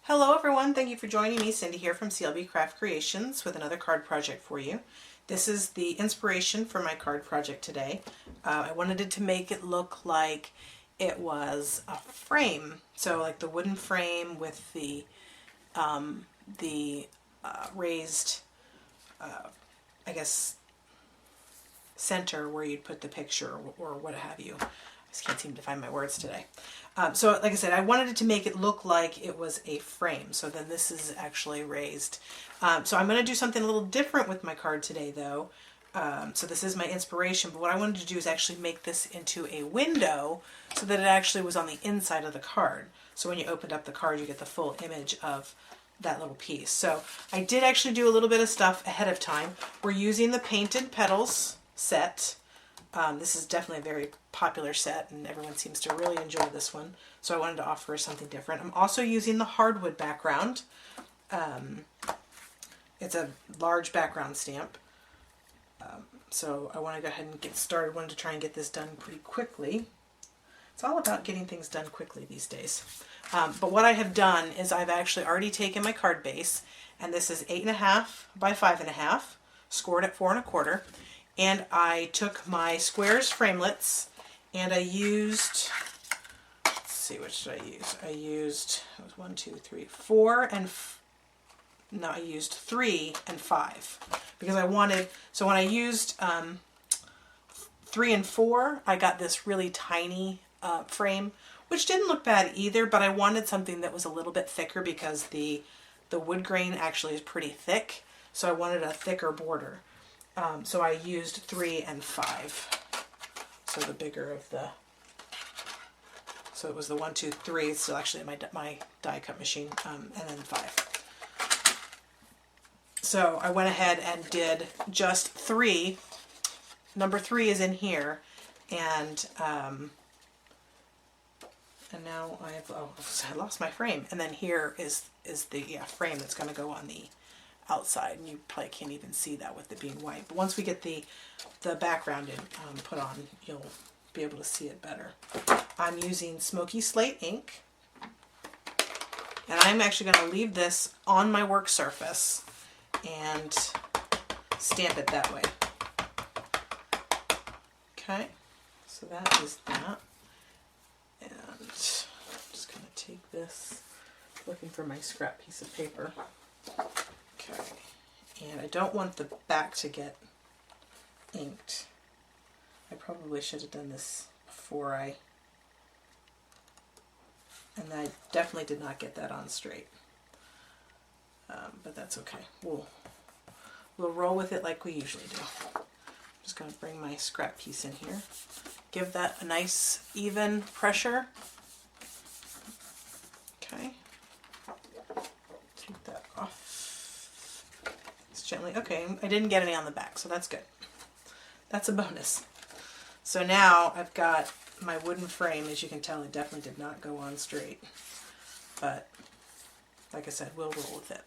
Hello everyone, thank you for joining me. Cindy here from CLB Craft Creations with another card project for you. This is the inspiration for my card project today. I wanted it to make it look like it was a frame, so like the wooden frame with the raised, I guess, center where you'd put the picture or what have you. I just can't seem to find my words today. So like I said, I wanted it to make it look like it was a frame. So then this is actually raised. So I'm going to do something a little different with my card today though. So this is my inspiration, but what I wanted to do is actually make this into a window so that it actually was on the inside of the card. So when you opened up the card, you get the full image of that little piece. So I did actually do a little bit of stuff ahead of time. We're using the Painted Petals set. This is definitely a very popular set and everyone seems to really enjoy this one. So I wanted to offer something different. I'm also using the hardwood background. It's a large background stamp. So I want to go ahead and get started. I wanted to try and get this done pretty quickly. It's all about getting things done quickly these days. But what I have done is I've actually already taken my card base, and this is 8.5 by 5.5, scored at 4 1/4. And I took my squares framelits and I used, let's see, which did I use? I used, it was 1, 2, 3, 4, and no, I used 3 and 5 because I wanted, so when I used 3 and 4, I got this really tiny frame, which didn't look bad either, but I wanted something that was a little bit thicker because the wood grain actually is pretty thick, so I wanted a thicker border. So I used 3 and 5. So the bigger of the, so it was the 1, 2, 3. It's still actually my die cut machine, and then 5. So I went ahead and did just 3. Number 3 is in here, and now I've I lost my frame. And then here is the frame that's going to go on the outside, and you probably can't even see that with it being white, but once we get the background put on, you'll be able to see it better. I'm using Smoky Slate ink, and I'm actually going to leave this on my work surface and stamp it that way. Okay, so that is that, and I'm just going to take this, looking for my scrap piece of paper. Okay, and I don't want the back to get inked. I probably should have done this before and I definitely did not get that on straight. But that's okay. We'll roll with it like we usually do. I'm just going to bring my scrap piece in here. Give that a nice even pressure. Okay. Take that off. Gently. Okay, I didn't get any on the back, so that's good. That's a bonus. So now I've got my wooden frame. As you can tell, it definitely did not go on straight, but like I said, we'll roll with it.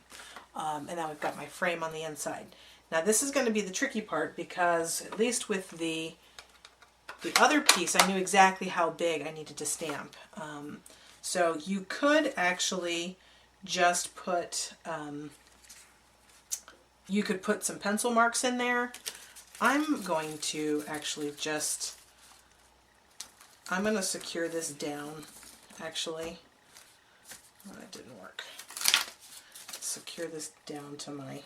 And now we've got my frame on the inside. Now this is going to be the tricky part because at least with the other piece, I knew exactly how big I needed to stamp. So you could actually just put you could put some pencil marks in there. I'm going to actually just, I'm going to secure this down, actually. Oh, that didn't work. Secure this down to my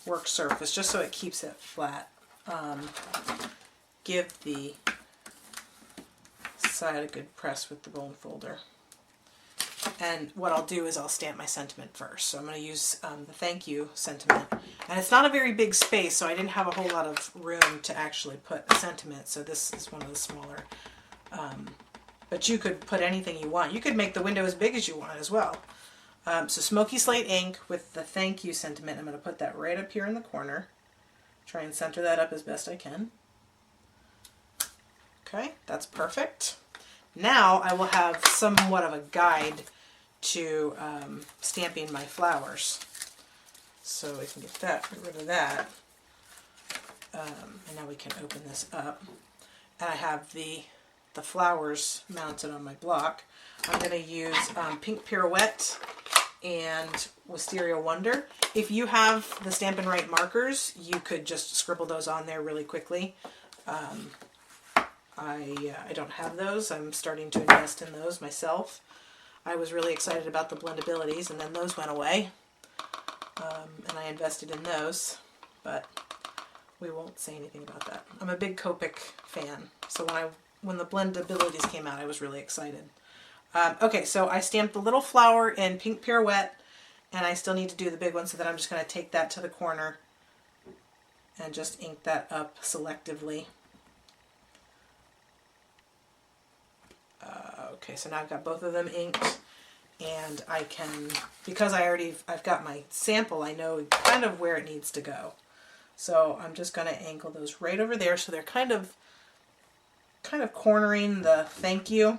work surface, just so it keeps it flat. Give the side a good press with the bone folder. And what I'll do is I'll stamp my sentiment first. So I'm going to use the thank you sentiment. And it's not a very big space, so I didn't have a whole lot of room to actually put a sentiment. So this is one of the smaller. But you could put anything you want. You could make the window as big as you want as well. So Smoky Slate ink with the thank you sentiment. I'm going to put that right up here in the corner. Try and center that up as best I can. Okay, that's perfect. Now I will have somewhat of a guide to stamping my flowers. So we can get rid of that. And now we can open this up. And I have the the flowers mounted on my block. I'm going to use Pink Pirouette and Wisteria Wonder. If you have the Stampin' Right markers, you could just scribble those on there really quickly. I don't have those. I'm starting to invest in those myself. I was really excited about the blendabilities, and then those went away. And I invested in those, but we won't say anything about that. I'm a big Copic fan, so when the blendabilities came out, I was really excited. Okay, so I stamped the little flower in Pink Pirouette, and I still need to do the big one, so that I'm just going to take that to the corner and just ink that up selectively. Okay, so now I've got both of them inked, and I can, because I've got my sample, I know kind of where it needs to go. So I'm just going to angle those right over there, so they're kind of cornering the thank you.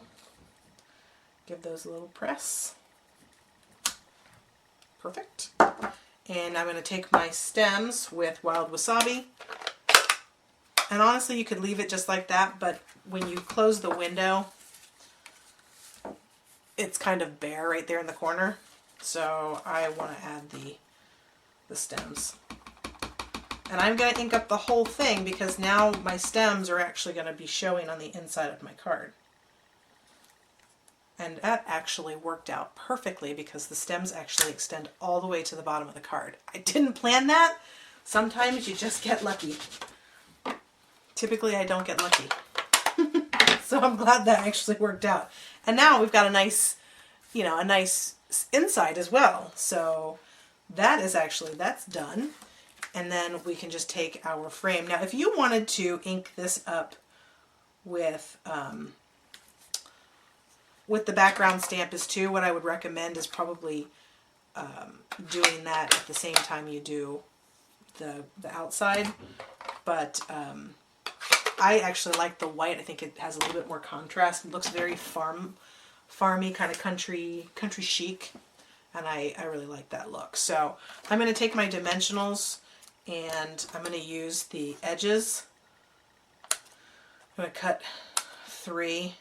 Give those a little press. Perfect. And I'm going to take my stems with Wild Wasabi. And honestly, you could leave it just like that, but when you close the window, it's kind of bare right there in the corner. So I want to add the stems. And I'm going to ink up the whole thing because now my stems are actually going to be showing on the inside of my card. And that actually worked out perfectly because the stems actually extend all the way to the bottom of the card. I didn't plan that. Sometimes you just get lucky. Typically I don't get lucky. So I'm glad that actually worked out. And now we've got a nice, a nice inside as well. So that's done. And then we can just take our frame. Now if you wanted to ink this up with the background stamp is too, what I would recommend is probably doing that at the same time you do the outside. But I actually like the white. I think it has a little bit more contrast. It looks very farmy, kind of country chic, and I really like that look. So I'm going to take my dimensionals and I'm going to use the edges. I'm going to cut 3.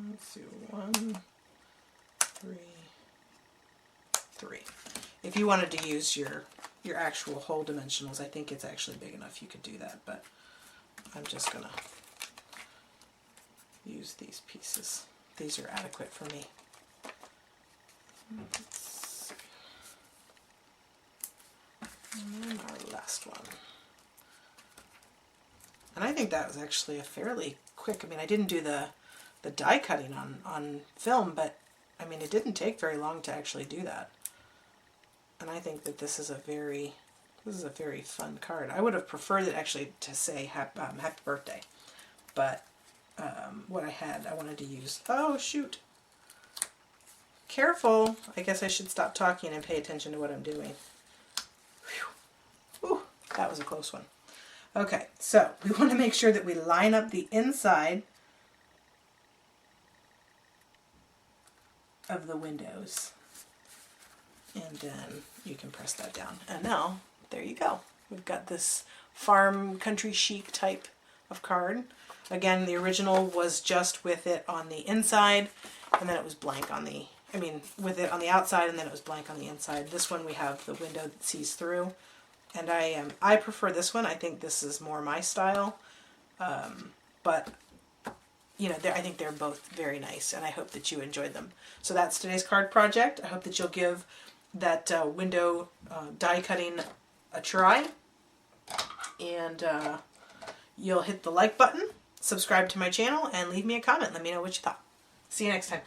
Let's do 1, 3, 3. If you wanted to use your actual whole dimensionals, I think it's actually big enough you could do that, but I'm just gonna use these pieces. These are adequate for me. Let's see. And our last one. And I think that was actually a fairly quick, I mean, I didn't do the die cutting on film, but I mean, it didn't take very long to actually do that. And I think that this is a very fun card. I would have preferred it actually to say happy birthday, but what I wanted to use. Oh shoot! Careful! I guess I should stop talking and pay attention to what I'm doing. Whew. Ooh, that was a close one. Okay, so we want to make sure that we line up the inside of the windows, and then you can press that down, and now there you go. We've got this farm country chic type of card. Again, the original was just with it on the inside, and then it was blank on the, with it on the outside, and then it was blank on the inside. This one we have the window that sees through, and I prefer this one. I think this is more my style, but I think they're both very nice, and I hope that you enjoyed them. So that's today's card project. I hope that you'll give that window die cutting a try, and you'll hit the like button, subscribe to my channel, and leave me a comment. Let me know what you thought. See you next time.